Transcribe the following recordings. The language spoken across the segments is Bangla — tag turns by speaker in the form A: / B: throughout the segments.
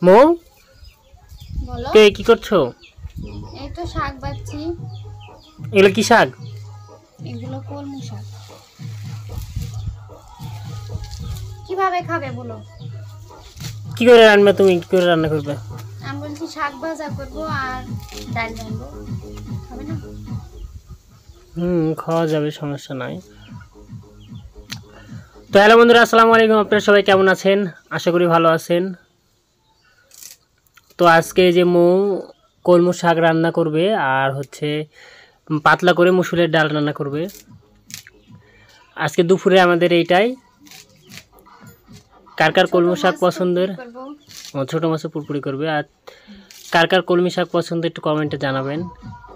A: মো
B: বলো।
A: কে কি করছো?
B: এই তো শাক বাচ্ছি।
A: এগুলো কি শাক?
B: এগুলো কলমি শাক। কিভাবে খাবে বলো?
A: কি করে রান্না, তুমি কি করে রান্না করবে?
B: আমি বলছি শাক ভাজা করবো আর ডাল রান্নবো। খাবে না?
A: খাওয়া যাবে, সমস্যা নাই। তো হ্যালো বন্ধুরা, আসসালামু আলাইকুম। আপনারা সবাই কেমন আছেন? আশা করি ভালো আছেন। তো আজকে যে মৌ কলমি শাক রান্না করবে আর হচ্ছে পাতলা করে মুসুরের ডাল রান্না করবে। আজকে দুপুরে আমাদের এইটাই। কার কার
B: ছোট
A: কলমি শাক
B: মাছ
A: পছন্দের?
B: তরকারি করবো।
A: ছোটো মাছে পুরপুরি করবে। আর কার কার কলমি শাক পছন্দ একটু কমেন্টে জানাবেন।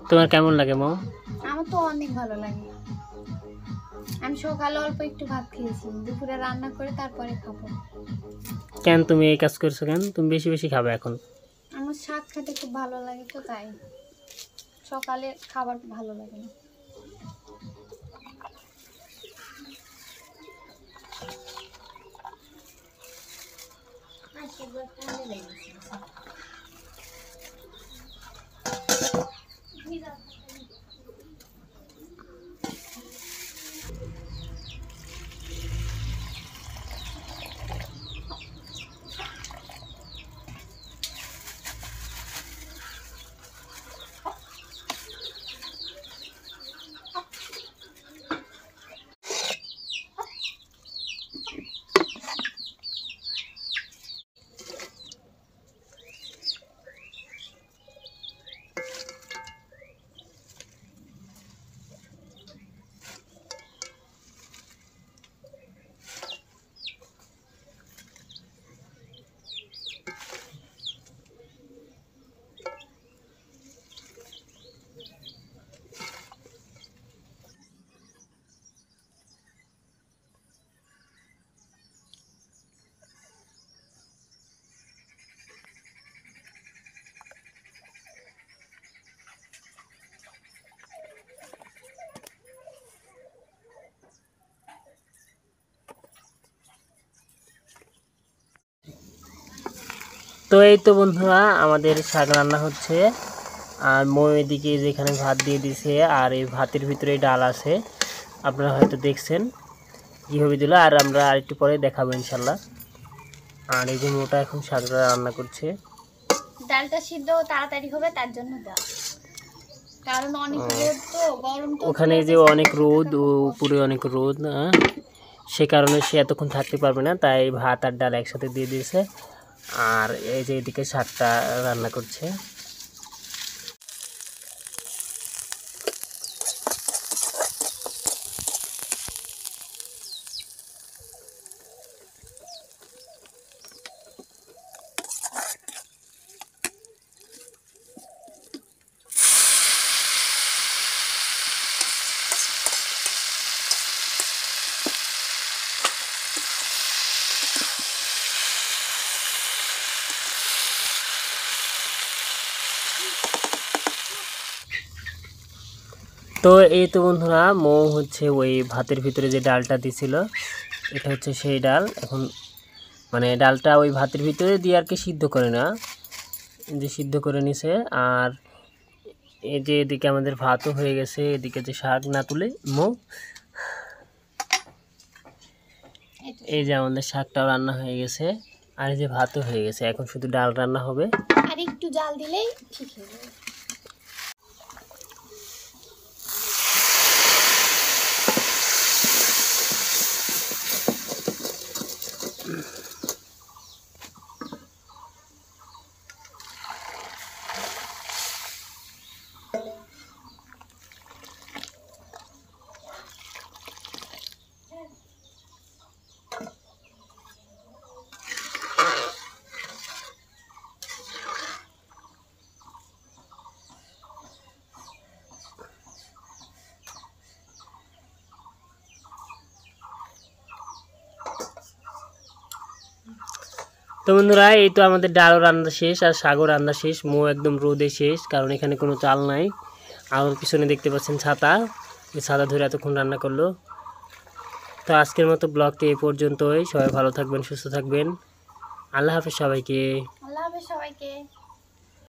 A: তোমার কেমন লাগে মৌ?
B: আমার তো অনেক ভালো লাগে। আমি সকালে অল্প একটু ভাত খেয়েছি, দুপুরে রান্না করে তারপরে খাবো।
A: কেন তুমি এই কাজ করছো কেন? তুমি বেশি বেশি খাবে এখন।
B: আমার শাক খেতে খুব ভালো লাগে তো তাই সকালে খাবার ভালো লাগে না।
A: তো এই তো বন্ধুরা, আমাদের শাক রান্না হচ্ছে। আর মৌ এদিকে যেখানে ভাত দিয়ে দিছে, আর এই ভাতের ভিতরে ডাল আছে। আপনারা হয়তো দেখছেন কীভাবে দিল, আর আমরা আরেকটু পরে দেখাবো ইনশাল্লাহ। আর এই যে মৌটা এখন শাকটা রান্না করছে।
B: ডালটা সিদ্ধ তাড়াতাড়ি হবে তার জন্য দাও, কারণ অনেক রোদ তো, গরম তো।
A: ওখানে যে অনেক রোদ, উপরে অনেক রোদ, সে কারণে সে এতক্ষণ থাকতে পারবে না, তাই ভাত আর ডাল একসাথে দিয়ে দিয়েছে। আর এই যে এদিকে শাকটা রান্না করছে। তো এই তো বন্ধুরা, মৌ হচ্ছে ওই ভাতের ভিতরে যে ডালটা দিছিল, এটা হচ্ছে সেই ডাল। এখন মানে ডালটা ওই ভাতের ভিতরে দিয়ে আর কি সিদ্ধ করে না, যে সিদ্ধ করে নিছে। আর এই যে এদিকে আমাদের ভাতও হয়ে গেছে, এদিকে যে শাক না তুলে মৌ, এই যে আমাদের শাকটাও রান্না হয়ে গেছে, আর এই যে ভাতও হয়ে গেছে। এখন শুধু ডাল রান্না হবে।
B: আর একটু জাল দিলেই ঠিক হয়ে যাবে।
A: তো বন্ধুরা, এই তো আমাদের ডালও রান্না শেষ আর শাকও রান্না শেষ। মৌ একদম রোদে শেষ, কারণ এখানে কোনো চাল নাই। আর পিছনে দেখতে পাচ্ছেন ছাতা, এই ছাতা ধরে এতক্ষণ রান্না করলো। তো আজকের মতো ব্লগটি এই পর্যন্তই। সবাই ভালো থাকবেন, সুস্থ থাকবেন। আল্লাহ হাফেজ সবাইকে।
B: আল্লাহ হাফেজ। হাফেজ সবাইকে।